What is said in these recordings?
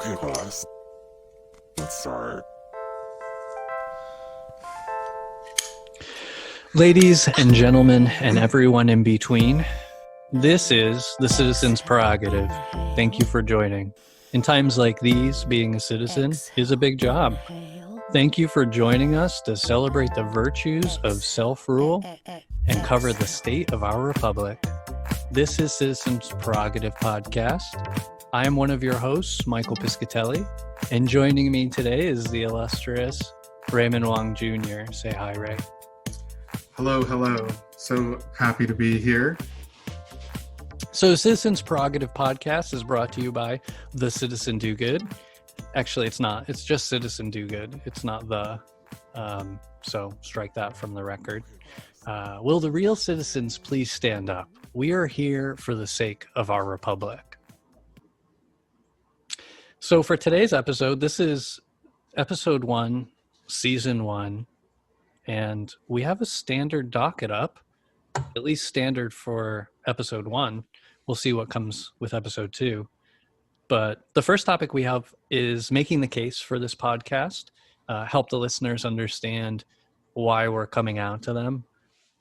Hey guys, let's start. Ladies and gentlemen, and everyone in between, this is the Citizens Prerogative. Thank you for joining. In times like these, being a citizen is a big job. Thank you for joining us to celebrate the virtues of self-rule and cover the state of our republic. This is Citizens Prerogative Podcast. I am one of your hosts, Michael Piscitelli, and joining me today is the illustrious Raymond Wong Jr. Say hi, Ray. Hello. So happy to be here. So Citizens Prerogative Podcast is brought to you by the Citizen Do Good. Actually, it's not. It's just Citizen Do Good. It's not the, so strike that from the record. Will the real citizens please stand up? We are here for the sake of our republic. So for today's episode, this is episode 1, season 1, and we have a standard docket up, at least standard for episode 1. We'll see what comes with episode 2. But the first topic we have is making the case for this podcast, help the listeners understand why we're coming out to them,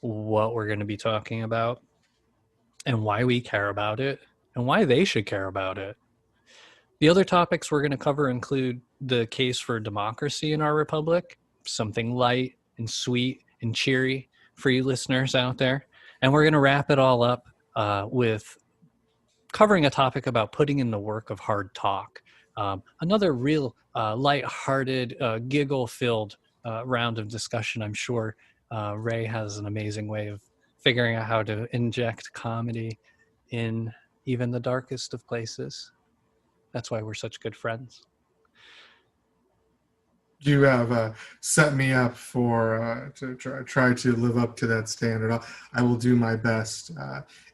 what we're going to be talking about, and why we care about it, and why they should care about it. The other topics we're going to cover include the case for democracy in our republic, something light and sweet and cheery for you listeners out there. And we're going to wrap it all up with covering a topic about putting in the work of hard talk. Another real light-hearted, giggle-filled round of discussion. I'm sure Ray has an amazing way of figuring out how to inject comedy in even the darkest of places. That's why we're such good friends. You have set me up for to try to live up to that standard. I will do my best.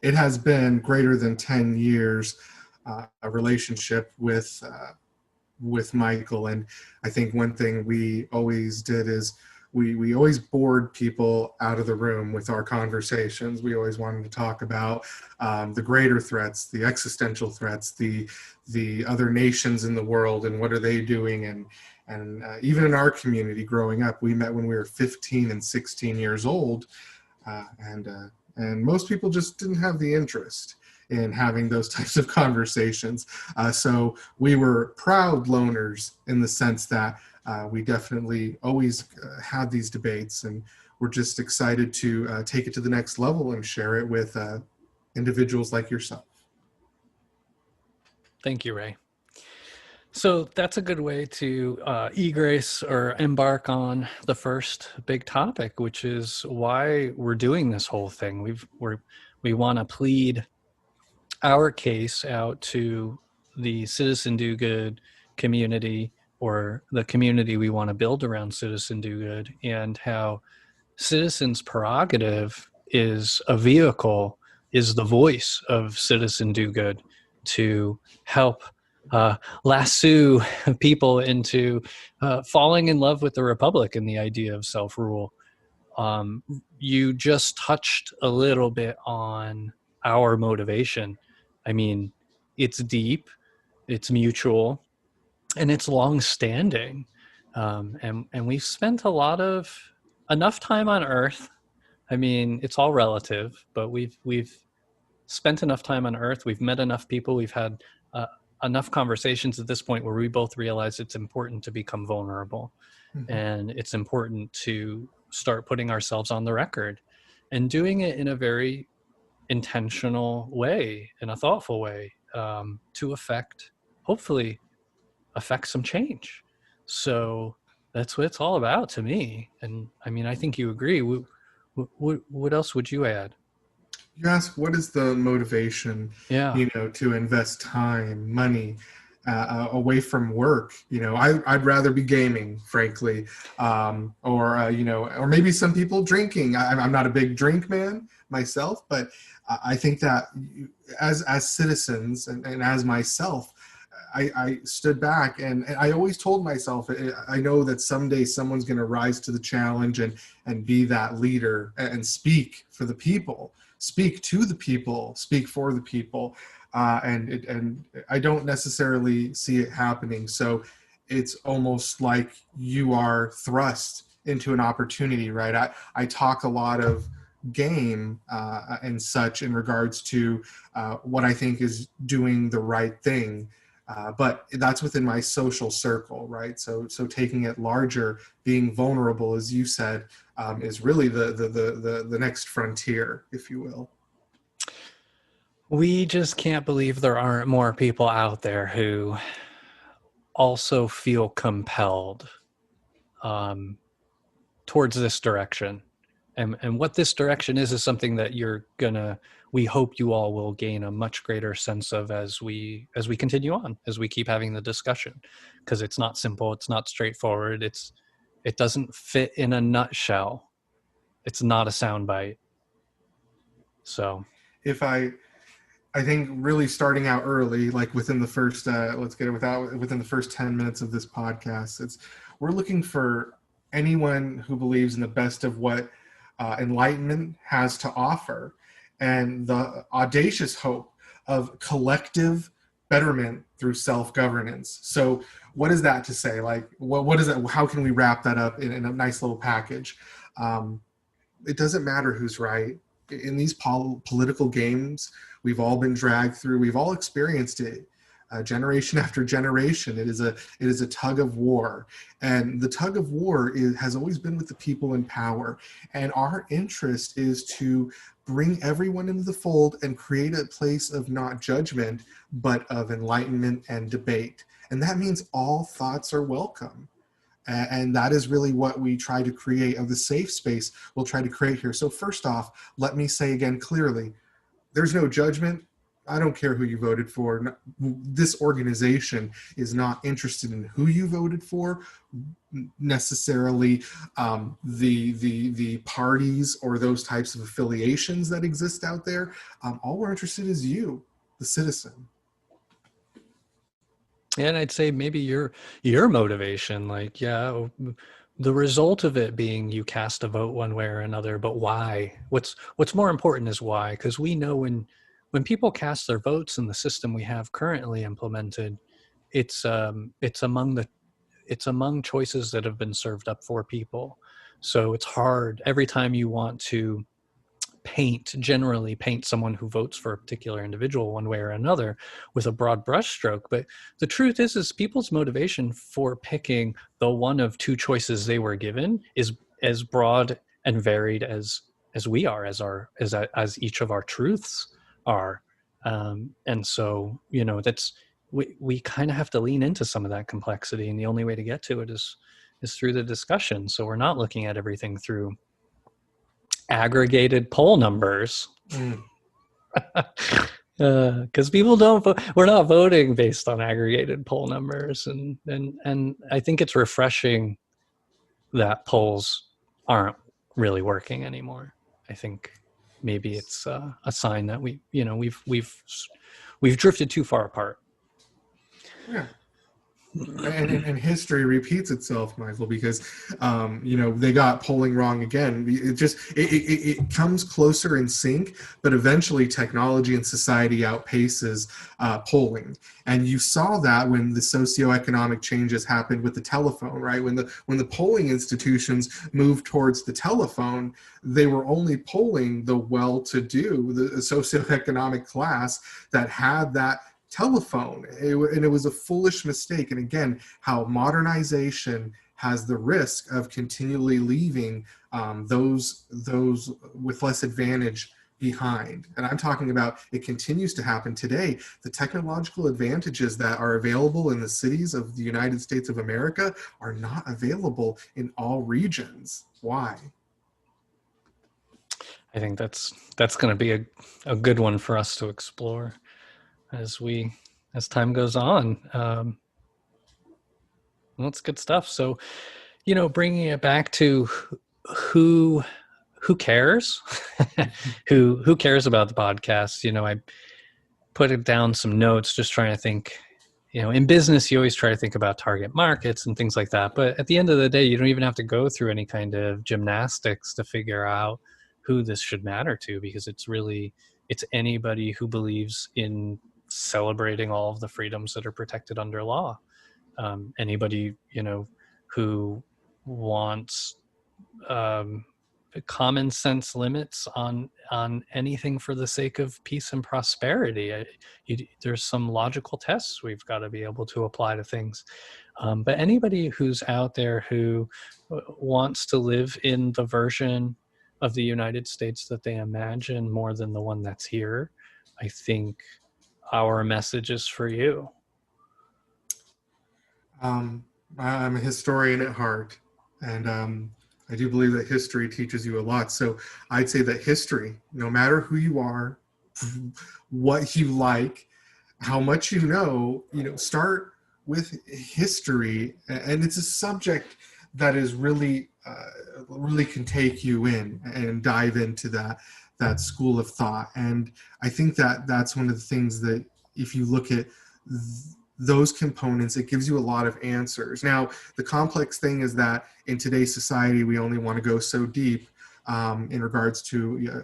It has been greater than 10 years, a relationship with Michael, and I think one thing we always did is we always bored people out of the room with our conversations. We always wanted to talk about the greater threats, the existential threats, the other nations in the world, and what are they doing. And even in our community growing up, we met when we were 15 and 16 years old, and most people just didn't have the interest in having those types of conversations. So we were proud loners in the sense that we definitely always had these debates, and we're just excited to take it to the next level and share it with individuals like yourself. Thank you, Ray. So that's a good way to egress or embark on the first big topic, which is why we're doing this whole thing. We want to plead our case out to the Citizen Do Good community, or the community we want to build around Citizen Do Good, and how Citizens Prerogative is a vehicle, is the voice of Citizen Do Good to help lasso people into falling in love with the republic and the idea of self-rule. You just touched a little bit on our motivation. I mean, it's deep, it's mutual, and it's long-standing. And we've spent enough time on Earth. I mean, it's all relative, but we've spent enough time on Earth. We've met enough people. We've had enough conversations at this point where we both realize it's important to become vulnerable. Mm-hmm. And it's important to start putting ourselves on the record and doing it in a very intentional way, in a thoughtful way, to hopefully affect some change. So that's what it's all about to me. And I mean, I think you agree. What else would you add? You ask, what is the motivation, to invest time, money, away from work? I'd rather be gaming, frankly, or maybe some people drinking. I'm not a big drink man myself, but I think that as citizens and as myself, I stood back and I always told myself, I know that someday someone's going to rise to the challenge and be that leader and speak for the people, speak to the people, speak for the people. and I don't necessarily see it happening. So it's almost like you are thrust into an opportunity, right? I talk a lot of game and such in regards to what I think is doing the right thing. But that's within my social circle, right? So taking it larger, being vulnerable, as you said, is really the next frontier, if you will. We just can't believe there aren't more people out there who also feel compelled towards this direction. And what this direction is something that we hope you all will gain a much greater sense of as we continue on, as we keep having the discussion, because it's not simple, it's not straightforward, it doesn't fit in a nutshell. It's not a soundbite. So if I think really starting out early, like within the first within the first 10 minutes of this podcast, we're looking for anyone who believes in the best of what enlightenment has to offer, and the audacious hope of collective betterment through self-governance. So what is that to say? Like, what is it? How can we wrap that up in a nice little package? It doesn't matter who's right. In these political games, we've all been dragged through. We've all experienced it. Generation after generation, it is a tug of war, and the tug of war has always been with the people in power. And our interest is to bring everyone into the fold and create a place of not judgment, but of enlightenment and debate. And that means all thoughts are welcome. And that is really what we try to create, of the safe space we'll try to create here. So first off, let me say again clearly, there's no judgment. I don't care who you voted for. This organization is not interested in who you voted for, necessarily the parties or those types of affiliations that exist out there. All we're interested in is you, the citizen. And I'd say maybe your motivation, like, yeah, the result of it being you cast a vote one way or another, but why? What's more important is why, because we know when people cast their votes in the system we have currently implemented, it's among choices that have been served up for people. So it's hard every time you want to generally paint someone who votes for a particular individual one way or another with a broad brushstroke. But the truth is people's motivation for picking the one of two choices they were given is as broad and varied as we are, as each of our truths are. And so, we kind of have to lean into some of that complexity. And the only way to get to it is through the discussion. So we're not looking at everything through aggregated poll numbers, because people don't vote. We're not voting based on aggregated poll numbers, and I think it's refreshing that polls aren't really working anymore. I think maybe it's a sign that we've drifted too far apart. Yeah. And history repeats itself, Michael, because they got polling wrong again. It comes closer in sync, but eventually technology and society outpaces polling. And you saw that when the socioeconomic changes happened with the telephone, right? When the polling institutions moved towards the telephone, they were only polling the well-to-do, the socioeconomic class that had that telephone, and it was a foolish mistake. And again, how modernization has the risk of continually leaving those with less advantage behind. And I'm talking about, it continues to happen today. The technological advantages that are available in the cities of the United States of America are not available in all regions. Why? I think that's going to be a good one for us to explore as time goes on. Well, that's good stuff. So, bringing it back to who cares, who cares about the podcast? I put it down some notes, just trying to think. In business, you always try to think about target markets and things like that. But at the end of the day, you don't even have to go through any kind of gymnastics to figure out who this should matter to, because it's anybody who believes in celebrating all of the freedoms that are protected under law. Anybody, who wants common sense limits on anything for the sake of peace and prosperity. There's some logical tests we've got to be able to apply to things. But anybody who's out there who wants to live in the version of the United States that they imagine more than the one that's here, I think our message is for you. I'm a historian at heart, and I do believe that history teaches you a lot. So I'd say that history, no matter who you are, what you like, how much you know, start with history. And it's a subject that is really can take you in and dive into that school of thought. And I think that that's one of the things that if you look at those components, it gives you a lot of answers. Now, the complex thing is that in today's society, we only want to go so deep in regards to,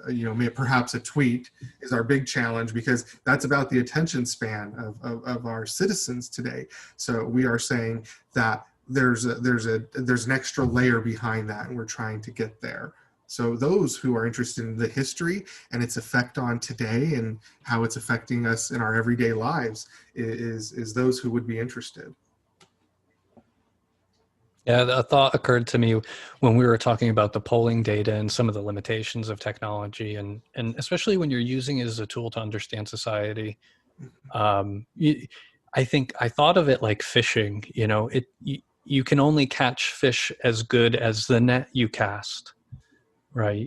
perhaps a tweet is our big challenge, because that's about the attention span of our citizens today. So we are saying that there's an extra layer behind that, and we're trying to get there. So those who are interested in the history and its effect on today and how it's affecting us in our everyday lives is those who would be interested. Yeah, a thought occurred to me when we were talking about the polling data and some of the limitations of technology, and especially when you're using it as a tool to understand society. I think I thought of it like fishing. You can only catch fish as good as the net you cast. Right.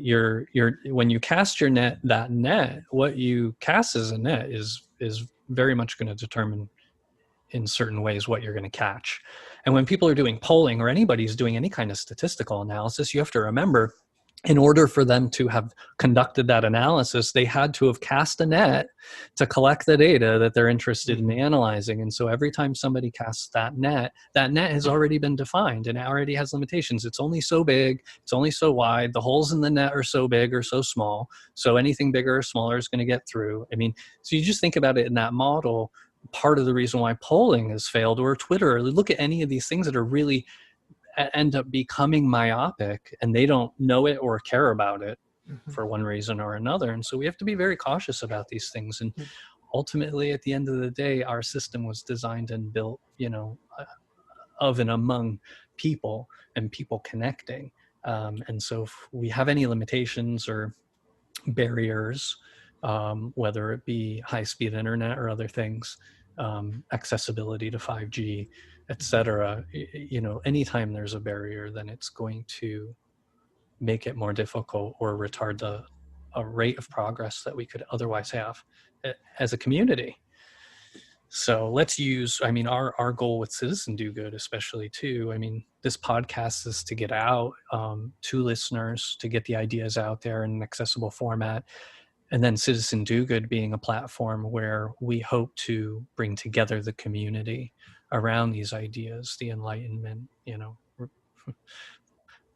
When you cast your net, that net, what you cast as a net is very much going to determine in certain ways what you're going to catch. And when people are doing polling, or anybody's doing any kind of statistical analysis, you have to remember, in order for them to have conducted that analysis, they had to have cast a net to collect the data that they're interested in analyzing. And so every time somebody casts that net has already been defined, and it already has limitations. It's only so big, it's only so wide, the holes in the net are so big or so small, so anything bigger or smaller is going to get through. I mean, so you just think about it in that model. Part of the reason why polling has failed, or Twitter, or look at any of these things that are really end up becoming myopic, and they don't know it or care about it for one reason or another. And so we have to be very cautious about these things. And ultimately, at the end of the day, our system was designed and built, of and among people and people connecting. And so if we have any limitations or barriers, whether it be high-speed internet or other things, accessibility to 5G, etc. Anytime there's a barrier, then it's going to make it more difficult or retard a rate of progress that we could otherwise have as a community. So let's use, our goal with Citizen Do Good, especially too, this podcast is to get out to listeners, to get the ideas out there in an accessible format. And then Citizen Do Good being a platform where we hope to bring together the community around these ideas, the Enlightenment,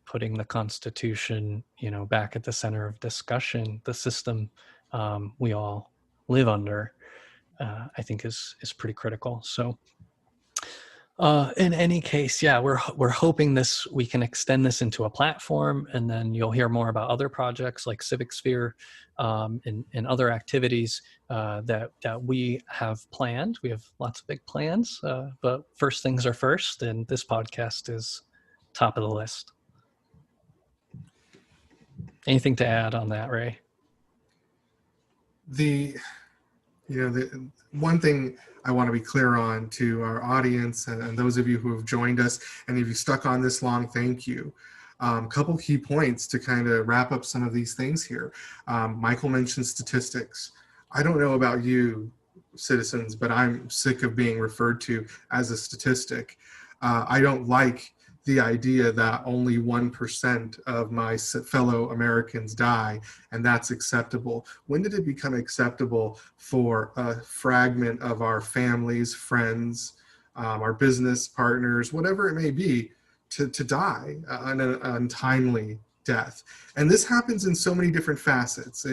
putting the Constitution, back at the center of discussion, the system we all live under, I think is pretty critical. So in any case, yeah, we're hoping we can extend this into a platform, and then you'll hear more about other projects like Civic Sphere and other activities that we have planned. We have lots of big plans, but first things are first, and this podcast is top of the list. Anything to add on that, Ray? The one thing I want to be clear on to our audience and those of you who have joined us, and if you stuck on this long, thank you. Couple key points to kind of wrap up some of these things here. Michael mentioned statistics. I don't know about you, citizens, but I'm sick of being referred to as a statistic. I don't like the idea that only 1% of my fellow Americans die, and that's acceptable. When did it become acceptable for a fragment of our families, friends, our business partners, whatever it may be, to die an untimely death. And this happens in so many different facets.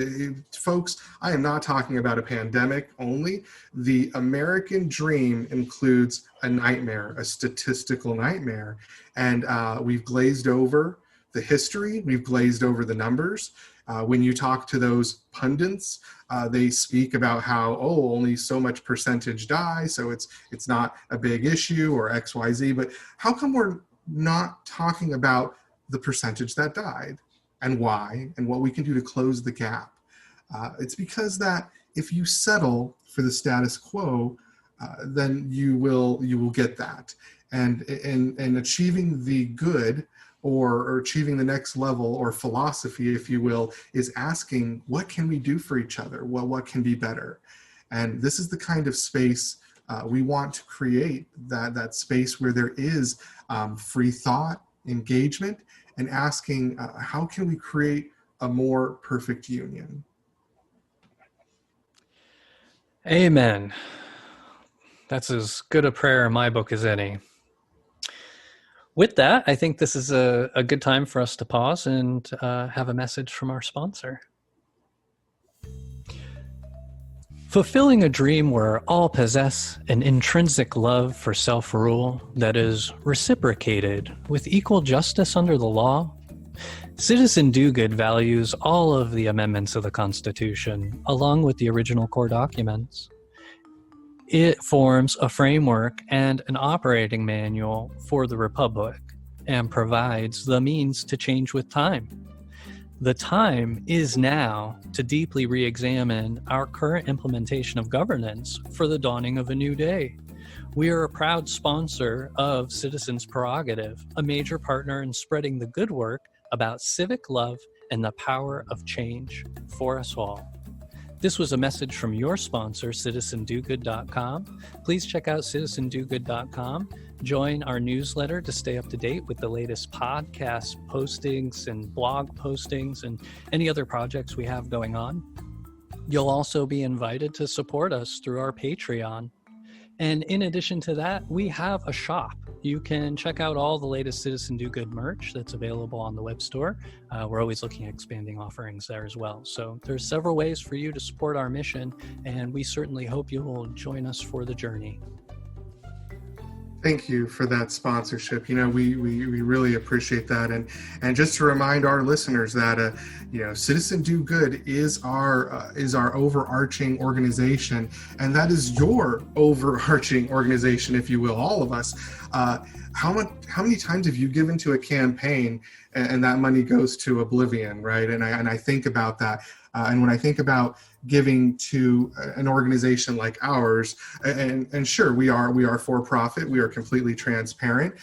Folks, I am not talking about a pandemic only. The American dream includes a nightmare, a statistical nightmare. And we've glazed over the history, we've glazed over the numbers. When you talk to those pundits, they speak about how, only so much percentage die, so it's not a big issue, or XYZ. But how come we're not talking about the percentage that died and why and what we can do to close the gap? It's because that if you settle for the status quo, then you will get that. And in achieving the good, or achieving the next level, or philosophy, if you will, is asking, what can we do for each other? What can be better? And this is the kind of space we want to create, that space where there is free thought, engagement, and asking, how can we create a more perfect union? Amen. That's as good a prayer in my book as any. With that, I think this is a good time for us to pause and have a message from our sponsor. Fulfilling a dream where all possess an intrinsic love for self-rule that is reciprocated with equal justice under the law. Citizen Do-Good values all of the amendments of the Constitution, along with the original core documents. It forms a framework and an operating manual for the Republic and provides the means to change with time. The time is now to deeply re-examine our current implementation of governance for the dawning of a new day. We are a proud sponsor of Citizens Prerogative, a major partner in spreading the good work about civic love and the power of change for us all. This was a message from your sponsor, citizendogood.com. Please check out citizendogood.com. Join our newsletter to stay up to date with the latest podcast postings and blog postings and any other projects we have going on. You'll also be invited to support us through our Patreon. And in addition to that, we have a shop. You can check out all the latest Citizen Do Good merch that's available on the web store. We're always looking at expanding offerings there as well. So there's several ways for you to support our mission, and we certainly hope you will join us for the journey. Thank you for that sponsorship. We really appreciate that. And just to remind our listeners that, Citizen Do Good is our overarching organization. And that is your overarching organization, if you will, all of us. How many times have you given to a campaign and that money goes to oblivion, right? And I think about that. And when I think about giving to an organization like ours, and sure, we are for profit, we are completely transparent,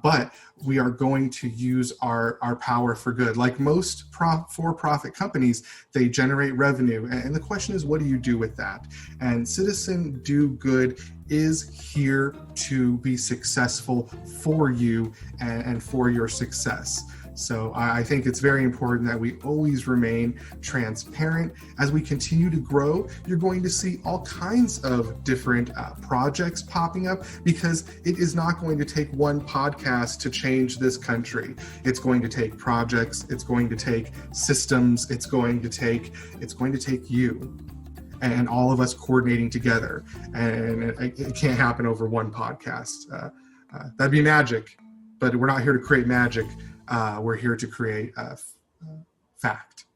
but we are going to use our power for good. Like most for-profit companies, they generate revenue, and the question is, what do you do with that? And Citizen Do Good is here to be successful for you and for your success. So I think it's very important that we always remain transparent. As we continue to grow, you're going to see all kinds of different projects popping up, because it is not going to take one podcast to change this country. It's going to take projects, it's going to take systems, it's going to take you and all of us coordinating together. And it can't happen over one podcast. That'd be magic, but we're not here to create magic. We're here to create fact.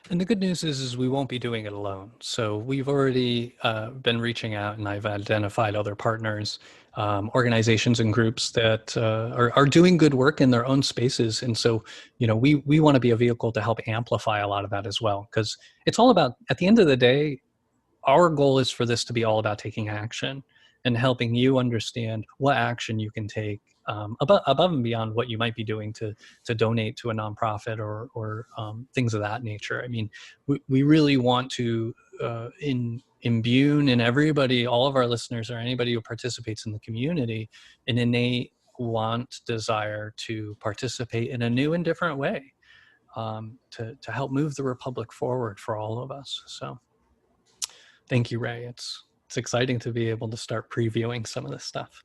And the good news is we won't be doing it alone. So we've already been reaching out, and I've identified other partners, organizations and groups that are doing good work in their own spaces. And so, we want to be a vehicle to help amplify a lot of that as well, because it's all about, at the end of the day, our goal is for this to be all about taking action and helping you understand what action you can take above and beyond what you might be doing to donate to a nonprofit or things of that nature. I mean, we really want to imbue in everybody, all of our listeners or anybody who participates in the community, an innate desire to participate in a new and different way, to help move the Republic forward for all of us. So thank you, Ray. It's exciting to be able to start previewing some of this stuff.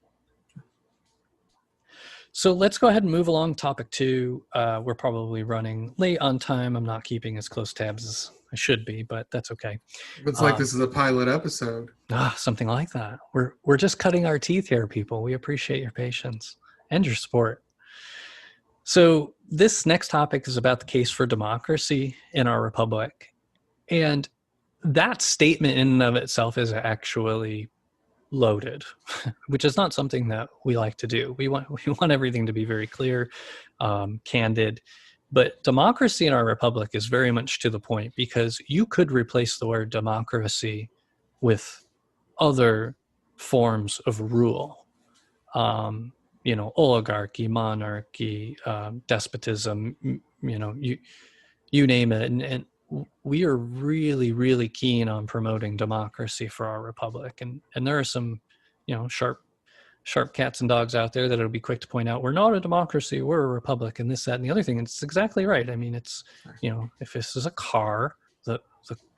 So let's go ahead and move along. Topic 2. We're probably running late on time. I'm not keeping as close tabs as I should be, but that's okay. It's like this is a pilot episode. Something like that. We're just cutting our teeth here, people. We appreciate your patience and your support. So this next topic is about the case for democracy in our republic. And that statement in and of itself is actually loaded, which is not something that we like to do. We want everything to be very clear, candid. But democracy in our republic is very much to the point, because you could replace the word democracy with other forms of rule. Oligarchy, monarchy, despotism, you name it. And we are really, really keen on promoting democracy for our republic. And there are some, sharp cats and dogs out there that'll be quick to point out, we're not a democracy, we're a republic, and this, that, and the other thing. And it's exactly right. I mean, it's, if this is a car,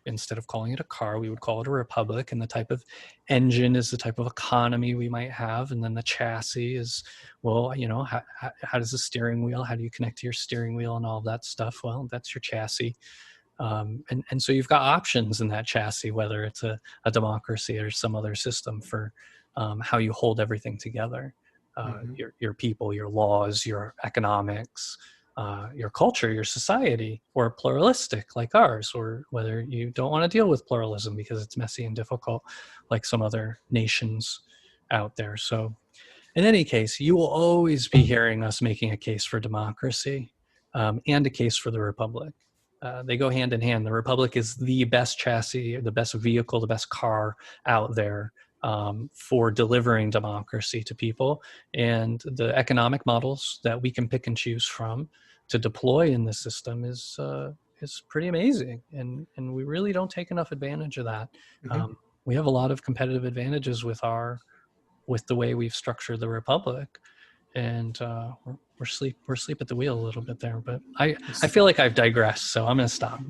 instead of calling it a car, we would call it a republic. And the type of engine is the type of economy we might have. And then the chassis is, well, how does the steering wheel, how do you connect to your steering wheel and all of that stuff? Well, that's your chassis. And so you've got options in that chassis, whether it's a democracy or some other system for how you hold everything together. Your people, your laws, your economics, your culture, your society, or pluralistic like ours, or whether you don't want to deal with pluralism because it's messy and difficult like some other nations out there. So in any case, you will always be hearing us making a case for democracy and a case for the republic. They go hand in hand. The republic is the best chassis, the best vehicle, the best car out there for delivering democracy to people. And the economic models that we can pick and choose from to deploy in the system is pretty amazing. And we really don't take enough advantage of that. We have a lot of competitive advantages with the way we've structured the republic. And we're asleep at the wheel a little bit there, but I feel like I've digressed, so I'm going to stop.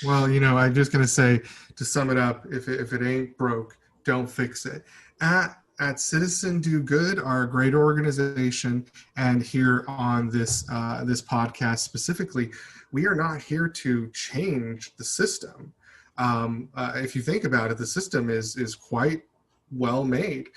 Well, I'm just going to say, to sum it up, if it ain't broke, don't fix it. At Citizen Do Good, our great organization, and here on this podcast specifically, we are not here to change the system. If you think about it, the system is quite well made.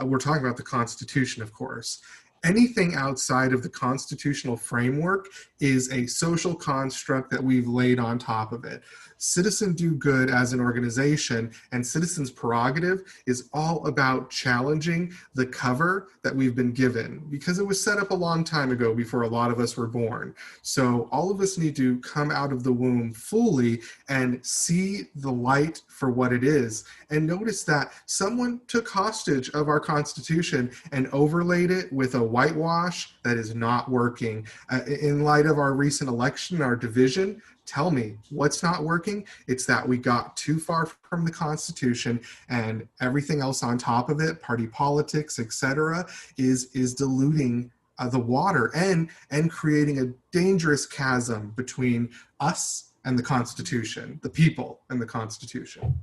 We're talking about the Constitution, of course. Anything outside of the constitutional framework is a social construct that we've laid on top of it. Citizen Do Good as an organization and Citizens Prerogative is all about challenging the cover that we've been given, because it was set up a long time ago before a lot of us were born. So all of us need to come out of the womb fully and see the light for what it is. And notice that someone took hostage of our Constitution and overlaid it with a whitewash that is not working. In light of our recent election, our division, tell me what's not working. It's that we got too far from the Constitution, and everything else on top of it, party politics, etc., is diluting the water and creating a dangerous chasm between us and the Constitution, the people and the Constitution.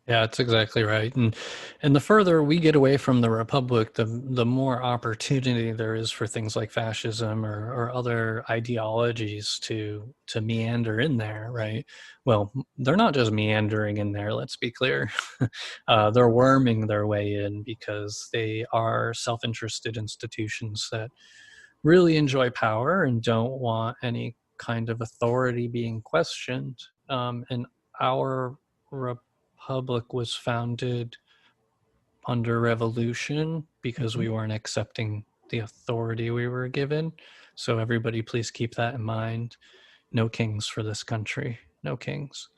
Yeah, that's exactly right. And the further we get away from the republic, the more opportunity there is for things like fascism or other ideologies to meander in there, right? Well, they're not just meandering in there, let's be clear. They're worming their way in because they are self-interested institutions that really enjoy power and don't want any kind of authority being questioned. And our republic was founded under revolution because we weren't accepting the authority we were given. So everybody please keep that in mind. No kings for this country. No kings.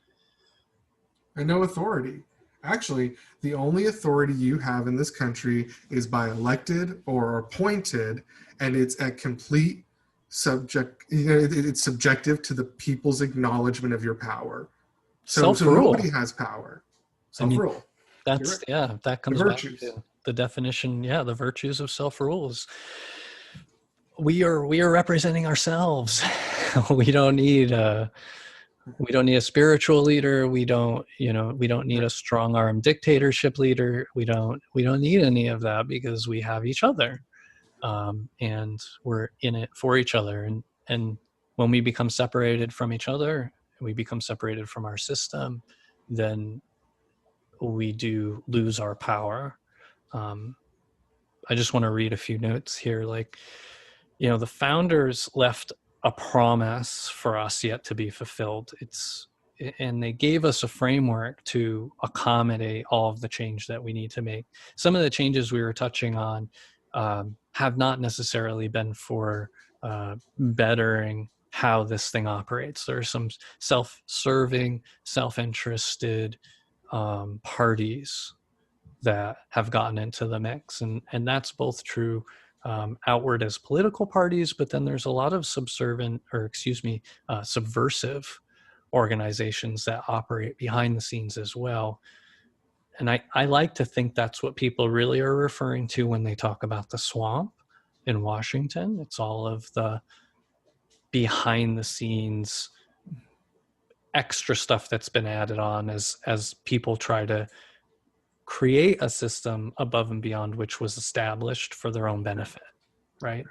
And no authority. Actually, the only authority you have in this country is by elected or appointed, and it's a complete it's subjective to the people's acknowledgement of your power. So nobody has power. Self-rule. That's right. That comes back to the definition. Yeah, the virtues of self-rule is we are representing ourselves. We don't need a spiritual leader. We don't need a strong-arm dictatorship leader. We don't need any of that because we have each other. and we're in it for each other. And when we become separated from each other, we become separated from our system, then we do lose our power. I just want to read a few notes here. Like, the founders left a promise for us yet to be fulfilled. And they gave us a framework to accommodate all of the change that we need to make. Some of the changes we were touching on have not necessarily been for bettering how this thing operates. There are some self-serving, self-interested parties that have gotten into the mix, and that's both true outward as political parties, but then there's a lot of subversive organizations that operate behind the scenes as well. And I like to think that's what people really are referring to when they talk about the swamp in Washington. It's all of the behind the scenes extra stuff that's been added on as people try to create a system above and beyond which was established for their own benefit, right?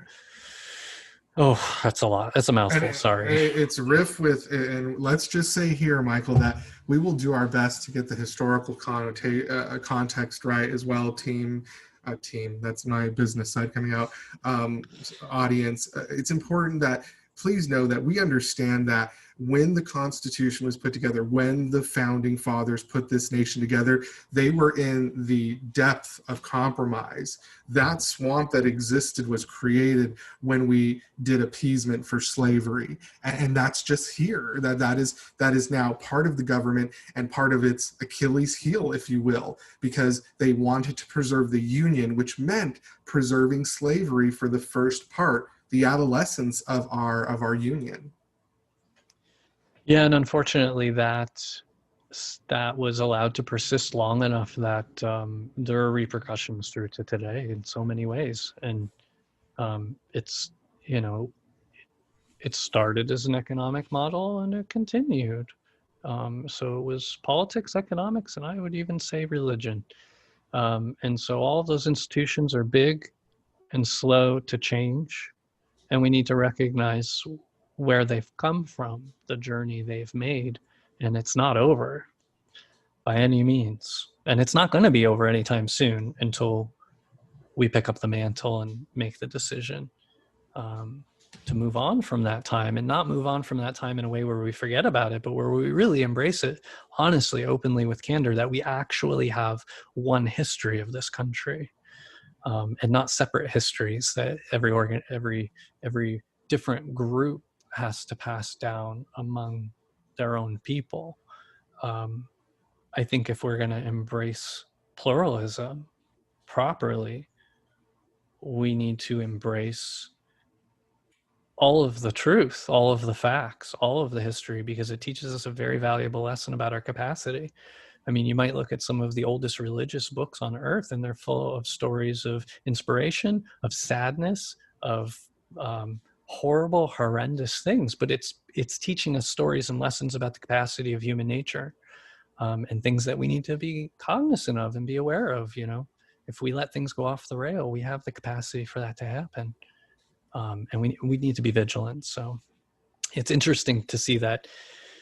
Oh, that's a lot. That's a mouthful. Sorry. It's riff with, and let's just say here, Michael, that we will do our best to get the historical context right as well. Team, that's my business side coming out. Audience, it's important that please know that we understand that when the Constitution was put together, when the founding fathers put this nation together, they were in the depth of compromise. That swamp that existed was created when we did appeasement for slavery. And that's just here. That is now part of the government and part of its Achilles heel, if you will, because they wanted to preserve the Union, which meant preserving slavery for the first part, the adolescence of our Union. Yeah, and unfortunately that was allowed to persist long enough that there are repercussions through to today in so many ways. And it's, it started as an economic model and it continued. So it was politics, economics, and I would even say religion. And so all of those institutions are big and slow to change. And we need to recognize where they've come from, the journey they've made, and it's not over by any means. And it's not going to be over anytime soon until we pick up the mantle and make the decision to move on from that time, and not move on from that time in a way where we forget about it, but where we really embrace it honestly, openly, with candor, that we actually have one history of this country. And not separate histories that every different group has to pass down among their own people. I think if we're going to embrace pluralism properly, we need to embrace all of the truth, all of the facts, all of the history, because it teaches us a very valuable lesson about our capacity. I mean, you might look at some of the oldest religious books on earth, and they're full of stories of inspiration, of sadness, of horrible, horrendous things. But it's teaching us stories and lessons about the capacity of human nature, and things that we need to be cognizant of and be aware of. If we let things go off the rail, we have the capacity for that to happen, and we need to be vigilant. So it's interesting to see that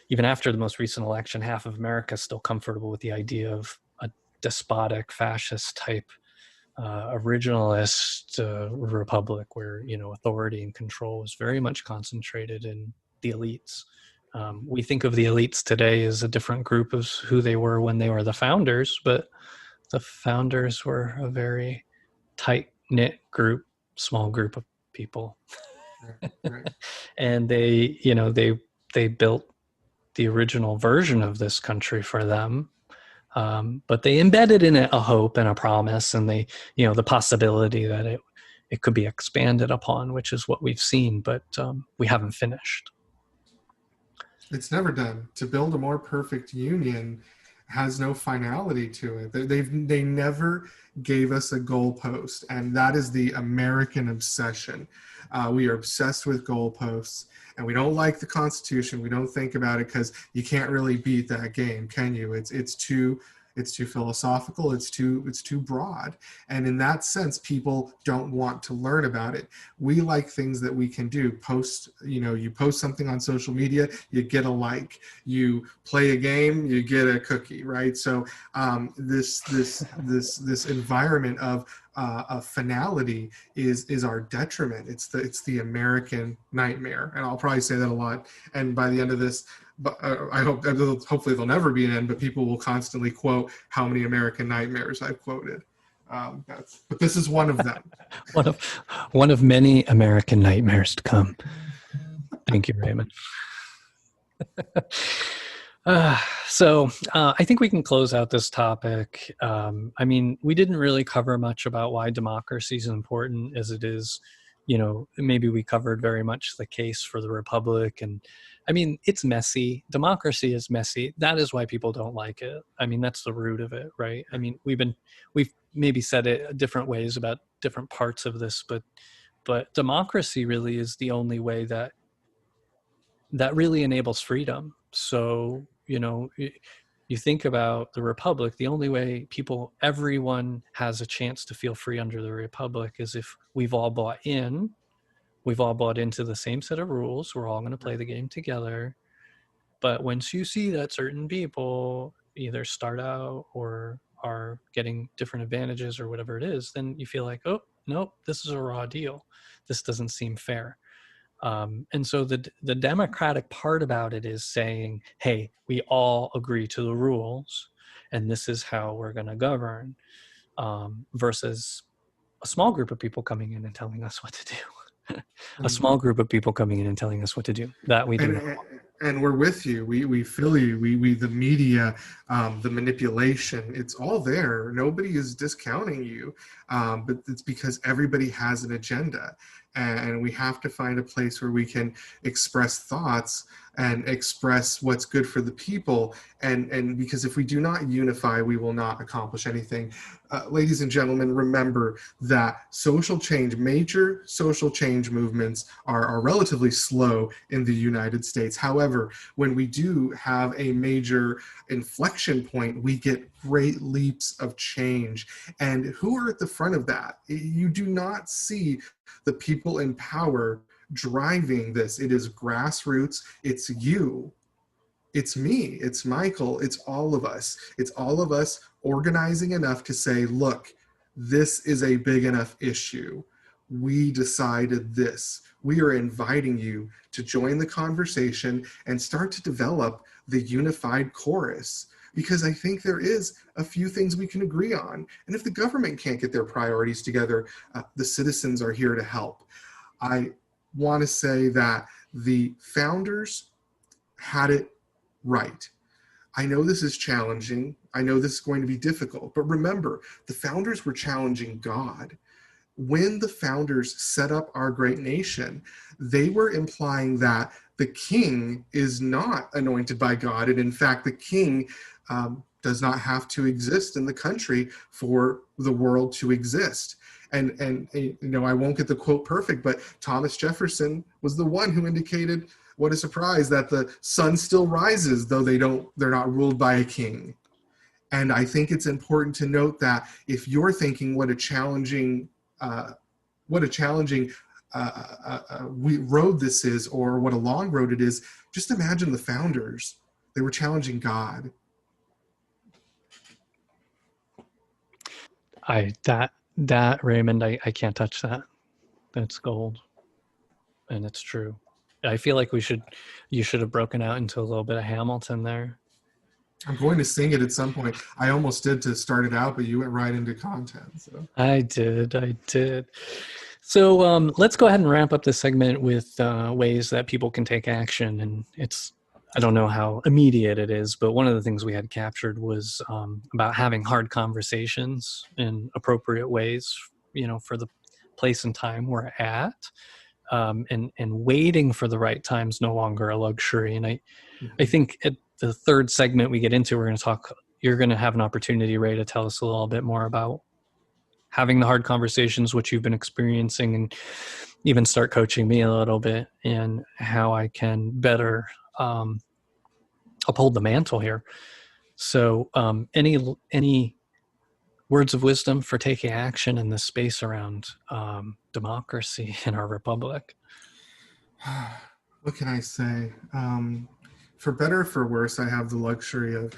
even after the most recent election, half of America is still comfortable with the idea of a despotic, fascist type, originalist republic where, authority and control is very much concentrated in the elites. We think of the elites today as a different group of who they were when they were the founders, but the founders were a very tight-knit group, small group of people. Right. And they built the original version of this country for them, but they embedded in it a hope and a promise, and the possibility that it could be expanded upon, which is what we've seen, but we haven't finished. It's never done. To build a more perfect union has no finality to it. They never gave us a goalpost, and that is the American obsession. We are obsessed with goalposts, and we don't like the Constitution. We don't think about it because you can't really beat that game, can you? It's too It's too philosophical. It's too broad. And in that sense, people don't want to learn about it. We like things that we can do. You post something on social media, you get a like. You play a game, you get a cookie, right? So this environment of finality is our detriment. It's the American nightmare, and I'll probably say that a lot. And by the end of this, but hopefully there'll never be an end. But people will constantly quote how many American nightmares I've quoted. But this is one of them. one of many American nightmares to come. Thank you, Raymond. So I think we can close out this topic. I mean, we didn't really cover much about why democracy is important as it is. Maybe we covered very much the case for the republic. And I mean, it's messy. Democracy is messy. That is why people don't like it. I mean, that's the root of it, right? I mean, we've maybe said it different ways about different parts of this, but democracy really is the only way that really enables freedom. So, you think about the republic, the only way everyone has a chance to feel free under the republic is if we've all bought into the same set of rules. We're all going to play the game together. But once you see that certain people either start out or are getting different advantages or whatever it is, then you feel like, oh, nope, this is a raw deal. This doesn't seem fair. And so the democratic part about it is saying, hey, we all agree to the rules and this is how we're going to govern, versus a small group of people coming in and telling us what to do. A small group of people coming in and telling us what to do. That we do. And we're with you. We feel you. We the media, the manipulation, it's all there. Nobody is discounting you, but it's because everybody has an agenda. And we have to find a place where we can express thoughts and express what's good for the people. And because if we do not unify, we will not accomplish anything. Ladies and gentlemen, remember that major social change movements are relatively slow in the United States. However, when we do have a major inflection point, we get great leaps of change. And who are at the front of that? You do not see the people in power driving this. It is grassroots. It's you. It's me. It's Michael. It's all of us. It's all of us organizing enough to say, look, this is a big enough issue. We decided this. We are inviting you to join the conversation and start to develop the unified chorus. Because I think there is a few things we can agree on. And if the government can't get their priorities together, the citizens are here to help. I want to say that the founders had it right. I know this is challenging. I know this is going to be difficult. But remember, the founders were challenging God. When the founders set up our great nation, they were implying that the king is not anointed by God. And in fact, the king does not have to exist in the country for the world to exist. And I won't get the quote perfect, but Thomas Jefferson was the one who indicated, what a surprise, that the sun still rises, though they're not ruled by a king. And I think it's important to note that if you're thinking what a challenging road this is, or what a long road it is, just imagine the founders. They were challenging God. Raymond, I can't touch that. That's gold. And it's true. I feel like you should have broken out into a little bit of Hamilton there. I'm going to sing it at some point. I almost did to start it out, but you went right into content. So I did. So let's go ahead and wrap up this segment with ways that people can take action. And I don't know how immediate it is, but one of the things we had captured was about having hard conversations in appropriate ways, for the place and time we're at. And waiting for the right time is no longer a luxury. And I think at the third segment we get into, you're going to have an opportunity, Ray, to tell us a little bit more about having the hard conversations, which you've been experiencing, and even start coaching me a little bit in how I can better uphold the mantle here. So any words of wisdom for taking action in this space around democracy in our republic? What can I say? For better or for worse, I have the luxury of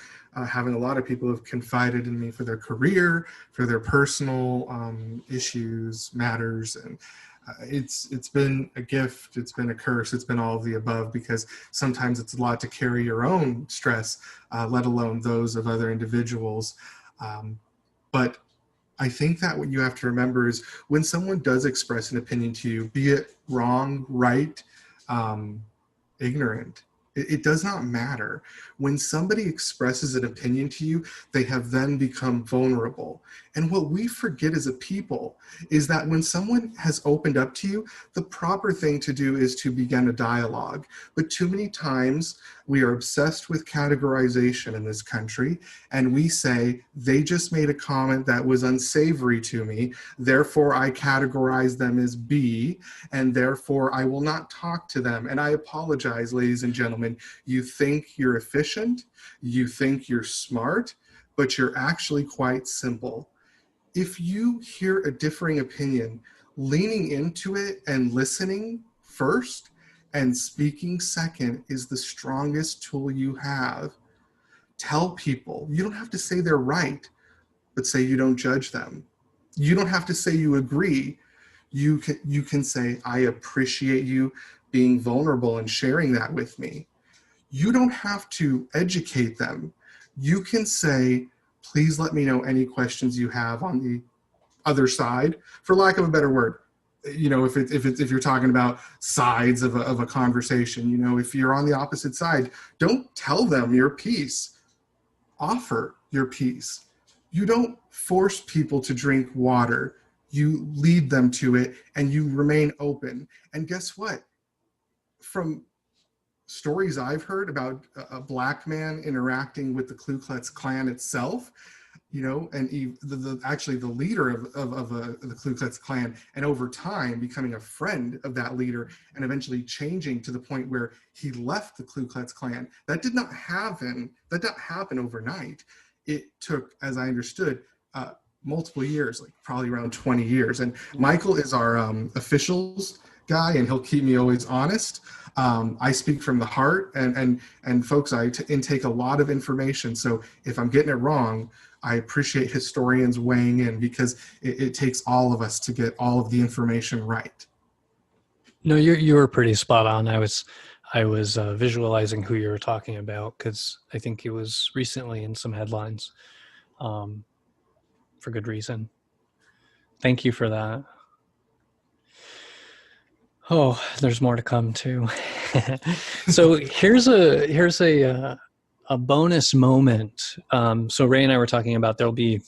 having a lot of people who have confided in me for their career, for their personal issues, matters, and it's been a gift, it's been a curse, it's been all of the above, because sometimes it's a lot to carry your own stress, let alone those of other individuals. But I think that what you have to remember is when someone does express an opinion to you, be it wrong, right, ignorant, it does not matter. When somebody expresses an opinion to you, they have then become vulnerable. And what we forget as a people is that when someone has opened up to you, the proper thing to do is to begin a dialogue. But too many times we are obsessed with categorization in this country, and we say, they just made a comment that was unsavory to me, therefore I categorize them as B, and therefore I will not talk to them. And I apologize, ladies and gentlemen, you think you're efficient, you think you're smart, but you're actually quite simple. If you hear a differing opinion, leaning into it and listening first and speaking second is the strongest tool you have. Tell people, you don't have to say they're right, but say you don't judge them. You don't have to say you agree. You can say, I appreciate you being vulnerable and sharing that with me. You don't have to educate them. You can say, please let me know any questions you have on the other side, for lack of a better word. You know, if you're talking about sides of a conversation, you know, if you're on the opposite side, don't tell them your piece. Offer your piece. You don't force people to drink water. You lead them to it, and you remain open. And guess what? From stories I've heard about a black man interacting with the Ku Klux Klan itself, you know, and actually the leader of the Ku Klux Klan, and over time becoming a friend of that leader, and eventually changing to the point where he left the Ku Klux Klan. That did not happen overnight. It took, as I understood, multiple years, like probably around 20 years. And Michael is our officials guy, and he'll keep me always honest. I speak from the heart, and folks, I intake a lot of information. So if I'm getting it wrong, I appreciate historians weighing in, because it takes all of us to get all of the information right. No, you were pretty spot on. I was visualizing who you were talking about, because I think it was recently in some headlines, for good reason. Thank you for that. Oh, there's more to come too. So here's a bonus moment. So Ray and I were talking about there'll be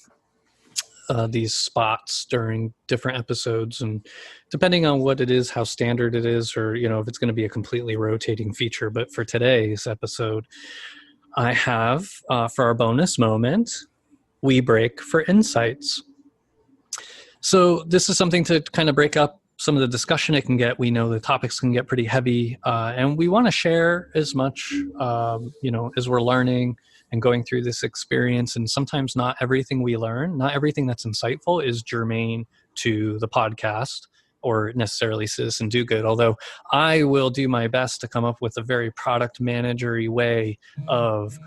these spots during different episodes, and depending on what it is, how standard it is, or you know, if it's going to be a completely rotating feature. But for today's episode, I have for our bonus moment, we break for insights. So this is something to kind of break up some of the discussion it can get. We know the topics can get pretty heavy, and we want to share as much, you know, as we're learning and going through this experience. And sometimes not everything we learn, not everything that's insightful is germane to the podcast or necessarily Citizen Do Good. Although I will do my best to come up with a very product managery way of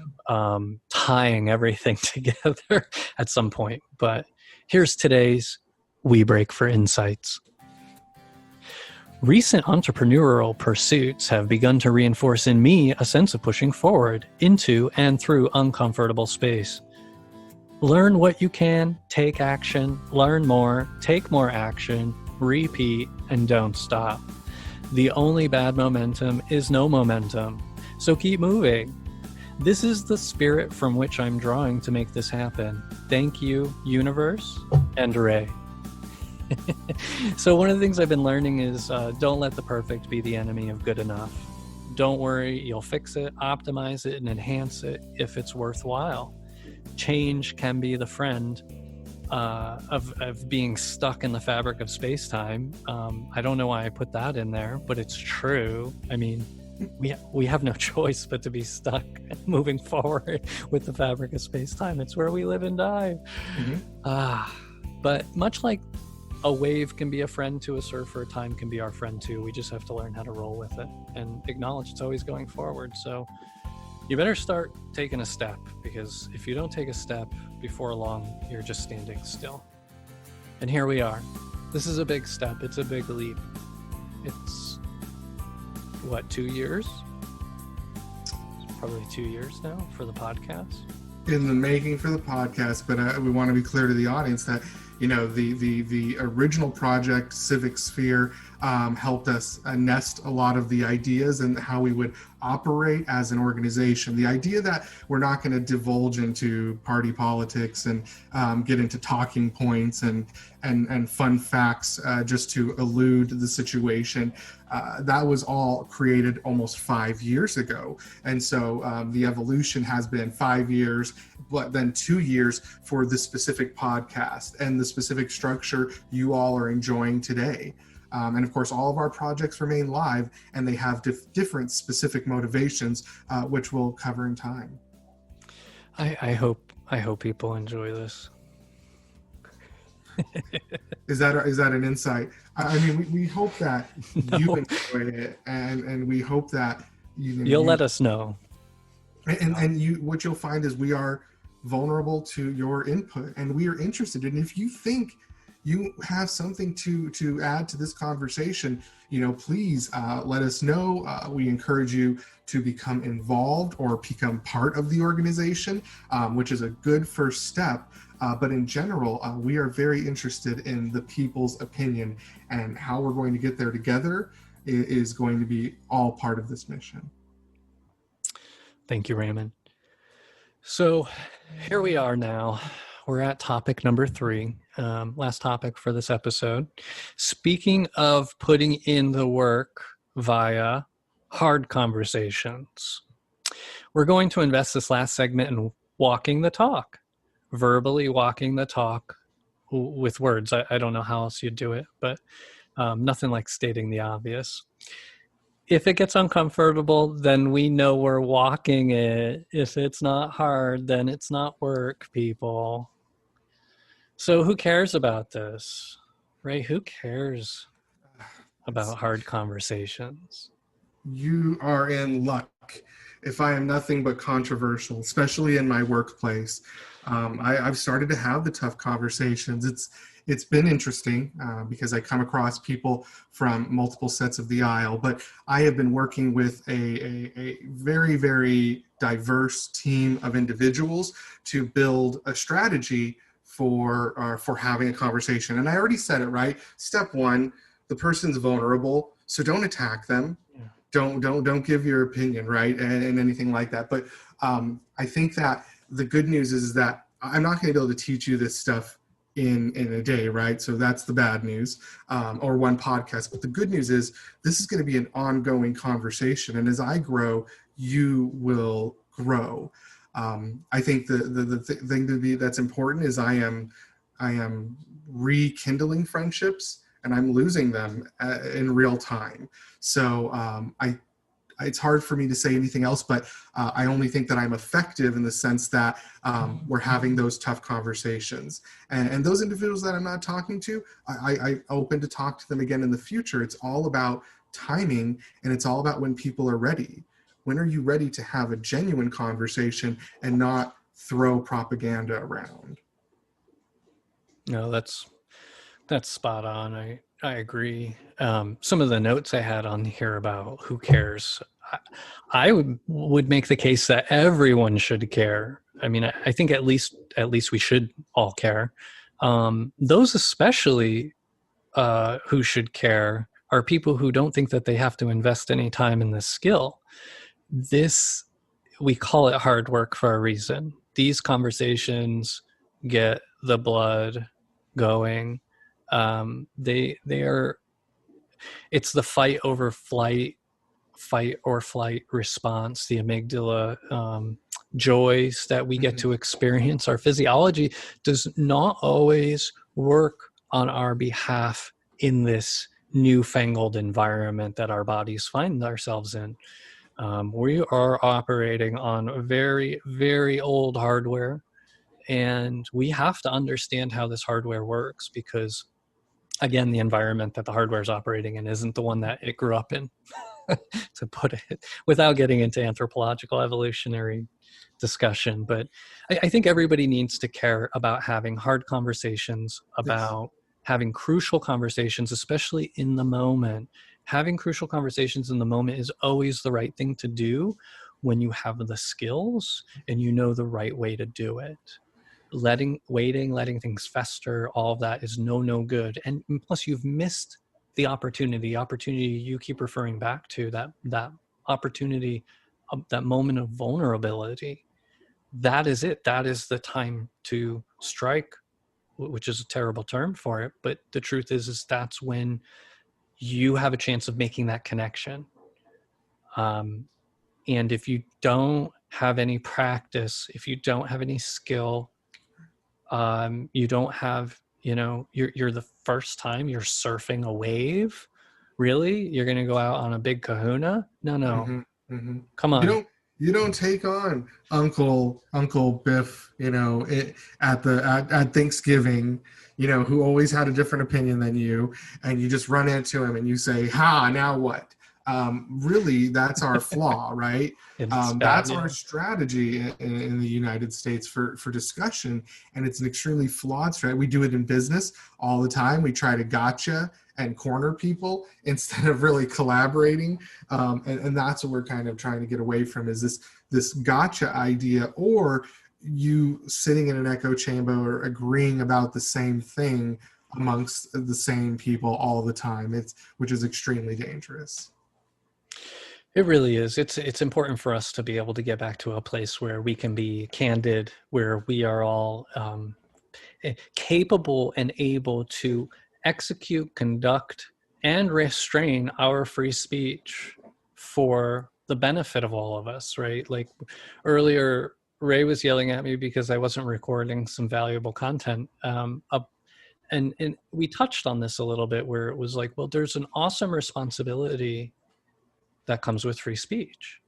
tying everything together at some point. But here's today's We Break for Insights. Recent entrepreneurial pursuits have begun to reinforce in me a sense of pushing forward into and through uncomfortable space. Learn what you can, take action, learn more, take more action, repeat, and don't stop. The only bad momentum is no momentum, so keep moving. This is the spirit from which I'm drawing to make this happen. Thank you, universe, and Ray. So one of the things I've been learning is don't let the perfect be the enemy of good enough. Don't worry, you'll fix it, optimize it, and enhance it if it's worthwhile. Change can be the friend of being stuck in the fabric of space-time. I don't know why I put that in there, but it's true. I mean, we have no choice but to be stuck moving forward with the fabric of space-time. It's where we live and die. But much like a wave can be a friend to a surfer, time can be our friend too. We just have to learn how to roll with it and acknowledge it's always going forward. So you better start taking a step, because if you don't take a step, before long, you're just standing still. And here we are. This is a big step. It's a big leap. It's, 2 years? It's probably 2 years now for the podcast. In the making for the podcast, but we want to be clear to the audience that, the original project, Civic Sphere, helped us nest a lot of the ideas and how we would operate as an organization. The idea that we're not going to divulge into party politics and get into talking points and fun facts just to elude the situation. That was all created almost 5 years ago. And so the evolution has been 5 years, but then 2 years for the specific podcast and the specific structure you all are enjoying today. And of course, all of our projects remain live, and they have different specific motivations, which we'll cover in time. I hope people enjoy this. Is that an insight? I mean, we hope that you enjoy it, and we hope that you'll let us know. And what you'll find is we are vulnerable to your input, and we are interested. And if you think you have something to add to this conversation, please let us know. We encourage you to become involved or become part of the organization, which is a good first step. But in general, we are very interested in the people's opinion, and how we're going to get there together is going to be all part of this mission. Thank you, Raymond. So here we are now. We're at topic number 3, last topic for this episode. Speaking of putting in the work via hard conversations, we're going to invest this last segment in walking the talk, verbally walking the talk with words. I don't know how else you'd do it, but nothing like stating the obvious. If it gets uncomfortable, then we know we're walking it. If it's not hard, then it's not work, people. So who cares about this? Ray, who cares about hard conversations? You are in luck. If I am nothing but controversial, especially in my workplace, I've started to have the tough conversations. It's been interesting because I come across people from multiple sets of the aisle, but I have been working with a very, very diverse team of individuals to build a strategy for having a conversation. And I already said it, right? Step 1, the person's vulnerable, so don't attack them. Yeah. Don't give your opinion, right? And anything like that. But I think that the good news is that I'm not going to be able to teach you this stuff in a day, right? So that's the bad news, or one podcast. But the good news is this is going to be an ongoing conversation. And as I grow, you will grow. I think the thing that's important is I am rekindling friendships, and I'm losing them in real time. So it's hard for me to say anything else, but I only think that I'm effective in the sense that we're having those tough conversations. And those individuals that I'm not talking to, I open to talk to them again in the future. It's all about timing, and it's all about when people are ready. When are you ready to have a genuine conversation and not throw propaganda around? No, that's spot on. I agree. Some of the notes I had on here about who cares, I would make the case that everyone should care. I mean, I think at least we should all care. Those especially who should care are people who don't think that they have to invest any time in this skill. We call it hard work for a reason. These conversations get the blood going. They are, it's the fight or flight response, the amygdala, joys that we get to experience. Our physiology does not always work on our behalf in this newfangled environment that our bodies find ourselves in. We are operating on very, very old hardware, and we have to understand how this hardware works because, again, the environment that the hardware is operating in isn't the one that it grew up in, to put it, without getting into anthropological evolutionary discussion. But I think everybody needs to care about having hard conversations, about having crucial conversations, especially in the moment. Having crucial conversations in the moment is always the right thing to do when you have the skills and you know the right way to do it. Letting things fester, all of that is no good. And plus you've missed the opportunity you keep referring back to, that opportunity, that moment of vulnerability. That is it. That is the time to strike, which is a terrible term for it. But the truth is that's when you have a chance of making that connection. And if you don't have any practice, if you don't have any skill, you don't have, you're the first time you're surfing a wave. Really? You're going to go out on a big kahuna? No. Mm-hmm, mm-hmm. Come on. You don't take on Uncle Biff, at Thanksgiving, who always had a different opinion than you, and you just run into him and you say, "Ha, now what?" Really, that's our flaw, right? That's our strategy in the United States for discussion, and it's an extremely flawed strategy. We do it in business all the time. We try to gotcha and corner people instead of really collaborating, and that's what we're kind of trying to get away from, is this gotcha idea, or you sitting in an echo chamber or agreeing about the same thing amongst the same people all the time, which is extremely dangerous. It really is. It's important for us to be able to get back to a place where we can be candid, where we are all capable and able to execute, conduct, and restrain our free speech for the benefit of all of us, right? Like earlier, Ray was yelling at me because I wasn't recording some valuable content. And we touched on this a little bit, where it was like, well, there's an awesome responsibility that comes with free speech.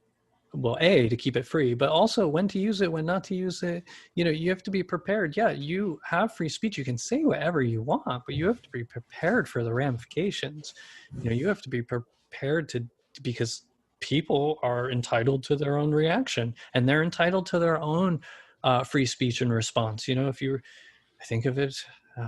Well, to keep it free, but also when to use it, when not to use it. You have to be prepared. Yeah, you have free speech. You can say whatever you want, but you have to be prepared for the ramifications. You have to be prepared because people are entitled to their own reaction, and they're entitled to their own free speech and response. I think of it,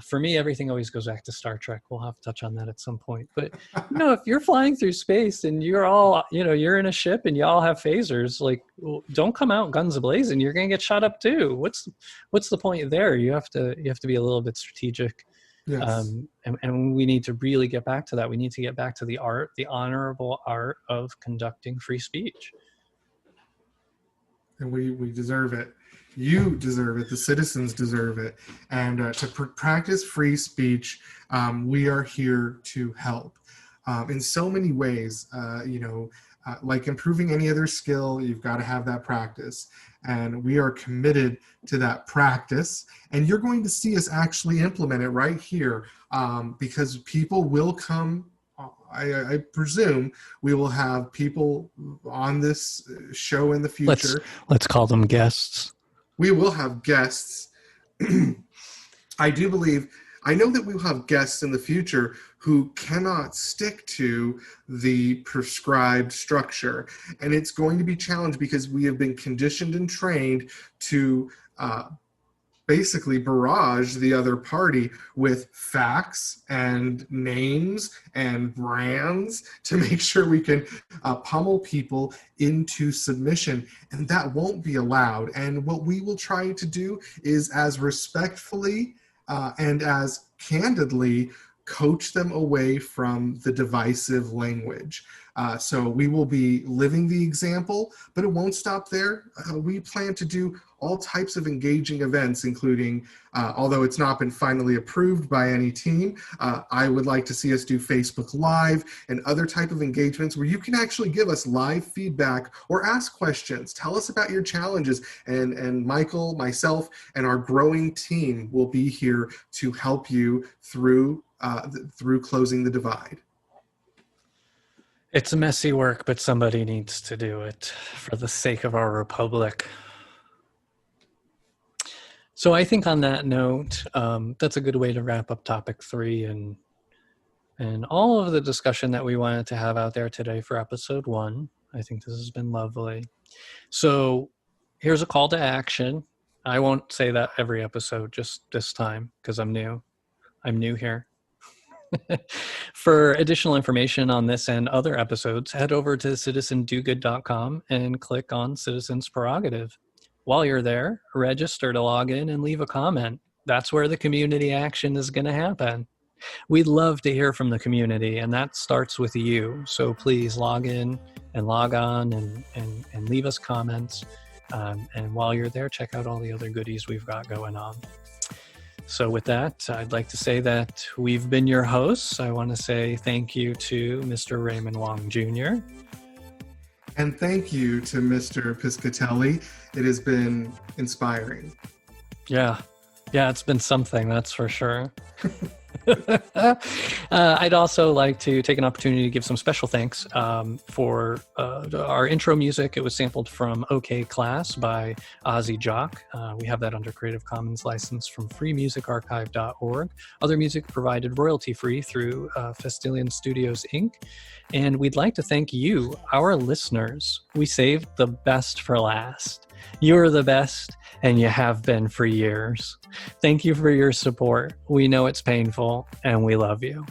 for me, everything always goes back to Star Trek. We'll have to touch on that at some point. But, if you're flying through space and you're all, you're in a ship and you all have phasers, like, don't come out guns a-blazing. You're going to get shot up too. What's the point there? You have to be a little bit strategic. Yes. And we need to really get back to that. We need to get back to the honorable art of conducting free speech. And we deserve it. You deserve it. The citizens deserve it. And to practice free speech, we are here to help in so many ways. Like improving any other skill, you've got to have that practice. And we are committed to that practice. And you're going to see us actually implement it right here, because people will come. I presume we will have people on this show in the future. Let's call them guests. We will have guests. I know that we will have guests in the future who cannot stick to the prescribed structure. And it's going to be challenged because we have been conditioned and trained to basically barrage the other party with facts and names and brands to make sure we can pummel people into submission, and that won't be allowed. And what we will try to do is, as respectfully and as candidly, coach them away from the divisive language. So we will be living the example, but it won't stop there. We plan to do all types of engaging events, including, although it's not been finally approved by any team, I would like to see us do Facebook Live and other type of engagements where you can actually give us live feedback or ask questions. Tell us about your challenges, and Michael, myself, and our growing team will be here to help you through closing the divide. It's messy work, but somebody needs to do it for the sake of our republic. So I think on that note, that's a good way to wrap up topic 3 and all of the discussion that we wanted to have out there today for episode 1. I think this has been lovely. So here's a call to action. I won't say that every episode, just this time, because I'm new. I'm new here. For additional information on this and other episodes, head over to citizendogood.com and click on Citizens Prerogative. While you're there, register to log in and leave a comment. That's where the community action is going to happen. We'd love to hear from the community, and that starts with you. So please log in and log on and leave us comments. And while you're there, check out all the other goodies we've got going on. So with that, I'd like to say that we've been your hosts. I want to say thank you to Mr. Raymond Wong Jr. And thank you to Mr. Piscitelli. It has been inspiring. Yeah, it's been something, that's for sure. I'd also like to take an opportunity to give some special thanks for our intro music. It was sampled from OK Class by Ozzy Jock. We have that under Creative Commons license from freemusicarchive.org. Other music provided royalty-free through Festillion Studios, Inc. And we'd like to thank you, our listeners. We saved the best for last. You're the best, and you have been for years. Thank you for your support. We know it's painful, and we love you.